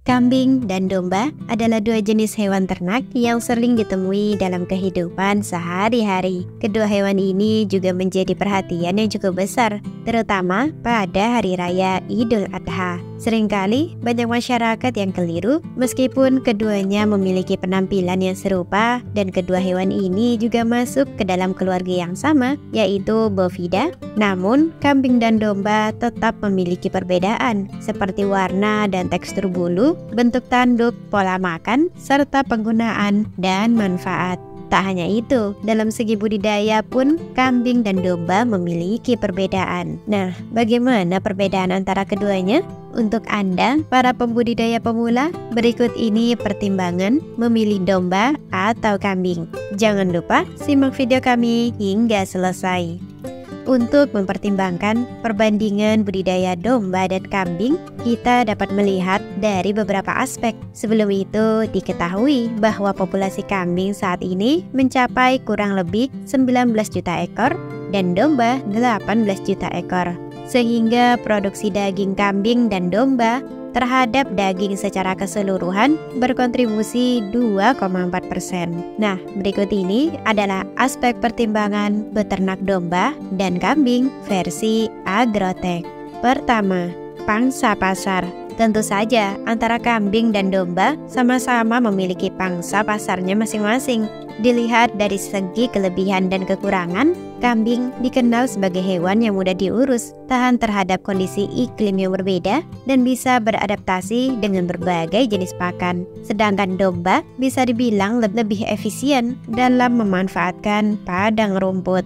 Kambing dan domba adalah dua jenis hewan ternak yang sering ditemui dalam kehidupan sehari-hari. Kedua hewan ini juga menjadi perhatian yang cukup besar, terutama pada Hari Raya Idul Adha. Seringkali banyak masyarakat yang keliru meskipun keduanya memiliki penampilan yang serupa dan kedua hewan ini juga masuk ke dalam keluarga yang sama, yaitu Bovidae. Namun, kambing dan domba tetap memiliki perbedaan seperti warna dan tekstur bulu, bentuk tanduk, pola makan, serta penggunaan dan manfaat. Tak hanya itu, dalam segi budidaya pun kambing dan domba memiliki perbedaan. Nah, bagaimana perbedaan antara keduanya? Untuk Anda, para pembudidaya pemula, berikut ini pertimbangan memilih domba atau kambing. Jangan lupa simak video kami hingga selesai. Untuk mempertimbangkan perbandingan budidaya domba dan kambing, kita dapat melihat dari beberapa aspek. Sebelum itu, diketahui bahwa populasi kambing saat ini mencapai kurang lebih 19 juta ekor dan domba 18 juta ekor. Sehingga produksi daging kambing dan domba terhadap daging secara keseluruhan berkontribusi 2,4%. Nah, berikut ini adalah aspek pertimbangan beternak domba dan kambing versi Agrotech. Pertama, pangsa pasar. Tentu saja antara kambing dan domba sama-sama memiliki pangsa pasarnya masing-masing. Dilihat dari segi kelebihan dan kekurangan, kambing dikenal sebagai hewan yang mudah diurus, tahan terhadap kondisi iklim yang berbeda, dan bisa beradaptasi dengan berbagai jenis pakan. Sedangkan domba bisa dibilang lebih efisien dalam memanfaatkan padang rumput.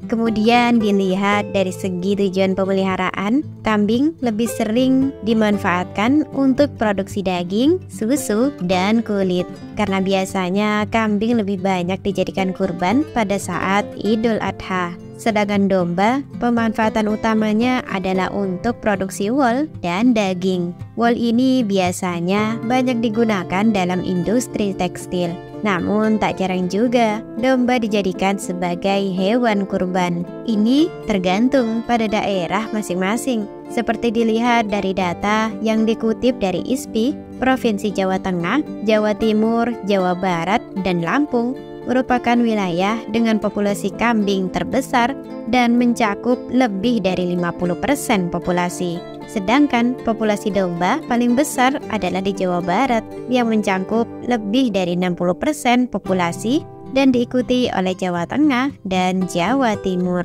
Kemudian dilihat dari segi tujuan pemeliharaan, kambing lebih sering dimanfaatkan untuk produksi daging, susu, dan kulit. Karena biasanya kambing lebih banyak dijadikan kurban pada saat Idul Adha. Sedangkan domba, pemanfaatan utamanya adalah untuk produksi wol dan daging. Wol ini biasanya banyak digunakan dalam industri tekstil. Namun tak jarang juga domba dijadikan sebagai hewan kurban. Ini tergantung pada daerah masing-masing. Seperti dilihat dari data yang dikutip dari ISPI, Provinsi Jawa Tengah, Jawa Timur, Jawa Barat, dan Lampung merupakan wilayah dengan populasi kambing terbesar dan mencakup lebih dari 50% populasi. Sedangkan populasi domba paling besar adalah di Jawa Barat yang mencakup lebih dari 60% populasi dan diikuti oleh Jawa Tengah dan Jawa Timur.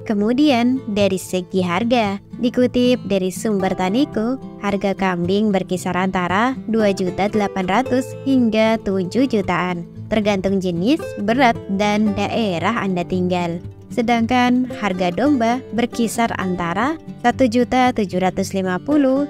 Kemudian dari segi harga, dikutip dari sumber Taniku, harga kambing berkisar antara 2.800.000 hingga 7 jutaan, tergantung jenis, berat, dan daerah Anda tinggal. Sedangkan harga domba berkisar antara 1.750.000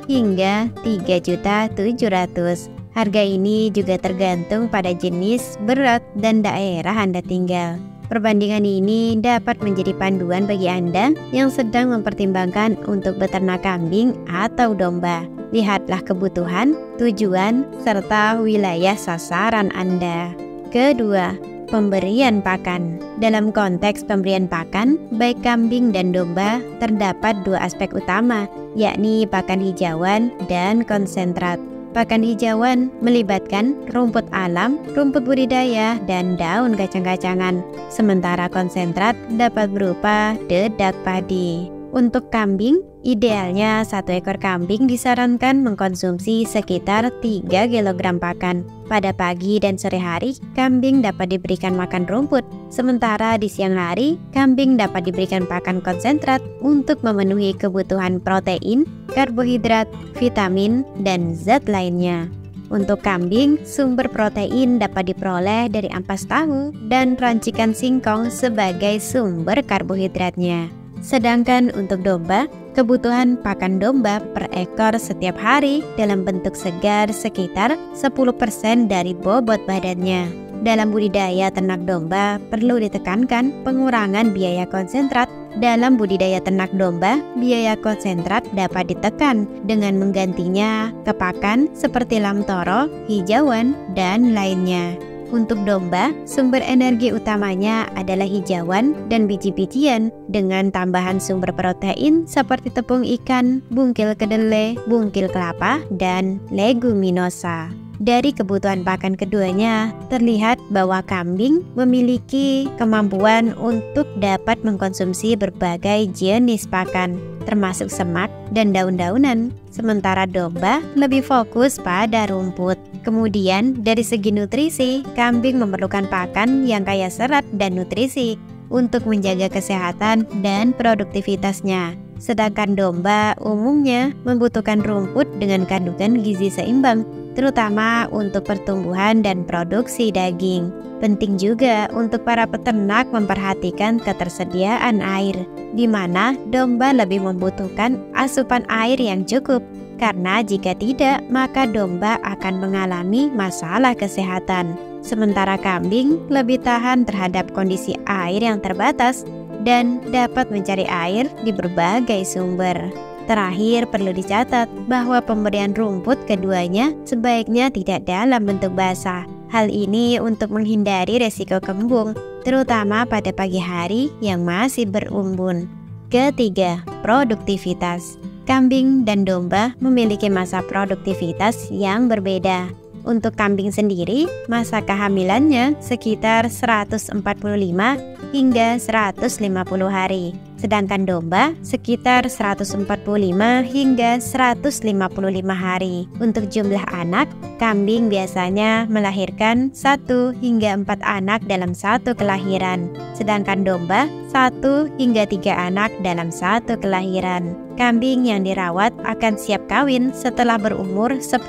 hingga 3.700.000. Harga ini juga tergantung pada jenis, berat, dan daerah Anda tinggal. Perbandingan ini dapat menjadi panduan bagi Anda yang sedang mempertimbangkan untuk beternak kambing atau domba. Lihatlah kebutuhan, tujuan, serta wilayah sasaran Anda. Kedua, pemberian pakan. Dalam konteks pemberian pakan, baik kambing dan domba terdapat dua aspek utama, yakni pakan hijauan dan konsentrat. Pakan hijauan melibatkan rumput alam, rumput budidaya, dan daun kacang-kacangan. Sementara konsentrat dapat berupa dedak padi. Untuk kambing, idealnya satu ekor kambing disarankan mengkonsumsi sekitar 3 kg pakan. Pada pagi dan sore hari, kambing dapat diberikan makan rumput. Sementara di siang hari, kambing dapat diberikan pakan konsentrat untuk memenuhi kebutuhan protein, karbohidrat, vitamin, dan zat lainnya. Untuk kambing, sumber protein dapat diperoleh dari ampas tahu dan rancikan singkong sebagai sumber karbohidratnya. Sedangkan untuk domba, kebutuhan pakan domba per ekor setiap hari dalam bentuk segar sekitar 10% dari bobot badannya. Dalam budidaya ternak domba, perlu ditekankan pengurangan biaya konsentrat. Dalam budidaya ternak domba, biaya konsentrat dapat ditekan dengan menggantinya ke pakan seperti lamtoro, hijauan, dan lainnya. Untuk domba, sumber energi utamanya adalah hijauan dan biji-bijian dengan tambahan sumber protein seperti tepung ikan, bungkil kedelai, bungkil kelapa, dan leguminosa. Dari kebutuhan pakan keduanya, terlihat bahwa kambing memiliki kemampuan untuk dapat mengkonsumsi berbagai jenis pakan, termasuk semak dan daun-daunan, sementara domba lebih fokus pada rumput. Kemudian, dari segi nutrisi, kambing memerlukan pakan yang kaya serat dan nutrisi untuk menjaga kesehatan dan produktivitasnya. Sedangkan domba umumnya membutuhkan rumput dengan kandungan gizi seimbang, terutama untuk pertumbuhan dan produksi daging. Penting juga untuk para peternak memperhatikan ketersediaan air, di mana domba lebih membutuhkan asupan air yang cukup, karena jika tidak, maka domba akan mengalami masalah kesehatan. Sementara kambing lebih tahan terhadap kondisi air yang terbatas dan dapat mencari air di berbagai sumber. Terakhir, perlu dicatat bahwa pemberian rumput keduanya sebaiknya tidak dalam bentuk basah. Hal ini untuk menghindari resiko kembung, terutama pada pagi hari yang masih berumbun. Ketiga, produktivitas. Kambing dan domba memiliki masa produktivitas yang berbeda. Untuk kambing sendiri, masa kehamilannya sekitar 145 hingga 150 hari. Sedangkan domba sekitar 145 hingga 155 hari. Untuk jumlah anak, kambing biasanya melahirkan 1 hingga 4 anak dalam satu kelahiran. Sedangkan domba 1 hingga 3 anak dalam satu kelahiran. Kambing yang dirawat akan siap kawin setelah berumur 10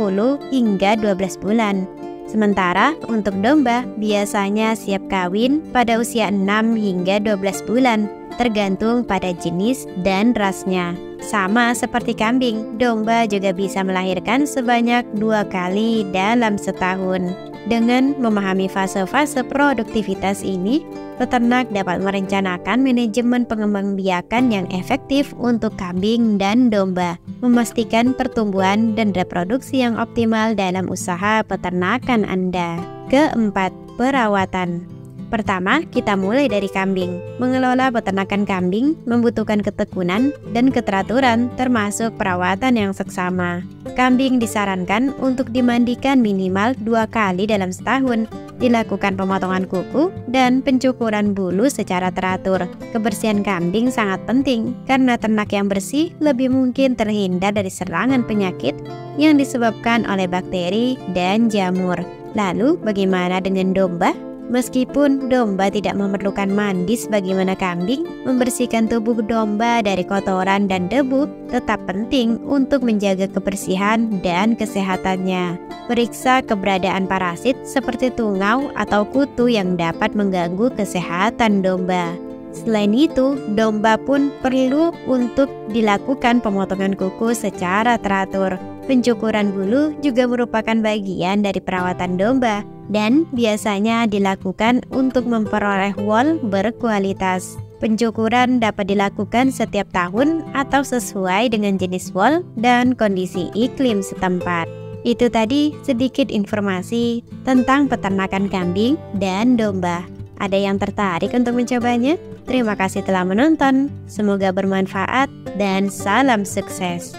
hingga 12 bulan. Sementara untuk domba biasanya siap kawin pada usia 6 hingga 12 bulan, tergantung pada jenis dan rasnya. Sama seperti kambing, domba juga bisa melahirkan sebanyak 2 kali dalam setahun. Dengan memahami fase-fase produktivitas ini, peternak dapat merencanakan manajemen pengembangbiakan yang efektif untuk kambing dan domba, memastikan pertumbuhan dan reproduksi yang optimal dalam usaha peternakan Anda. Keempat, perawatan. Pertama, kita mulai dari kambing. Mengelola peternakan kambing membutuhkan ketekunan dan keteraturan, termasuk perawatan yang seksama. Kambing disarankan untuk dimandikan minimal 2 kali dalam setahun, dilakukan pemotongan kuku dan pencukuran bulu secara teratur. Kebersihan kambing sangat penting karena ternak yang bersih lebih mungkin terhindar dari serangan penyakit yang disebabkan oleh bakteri dan jamur. Lalu, bagaimana dengan domba? Meskipun domba tidak memerlukan mandi sebagaimana kambing, membersihkan tubuh domba dari kotoran dan debu tetap penting untuk menjaga kebersihan dan kesehatannya. Periksa keberadaan parasit seperti tungau atau kutu yang dapat mengganggu kesehatan domba. Selain itu, domba pun perlu untuk dilakukan pemotongan kuku secara teratur. Pencukuran bulu juga merupakan bagian dari perawatan domba dan biasanya dilakukan untuk memperoleh wol berkualitas. Pencukuran dapat dilakukan setiap tahun atau sesuai dengan jenis wol dan kondisi iklim setempat. Itu tadi sedikit informasi tentang peternakan kambing dan domba. Ada yang tertarik untuk mencobanya? Terima kasih telah menonton. Semoga bermanfaat dan salam sukses.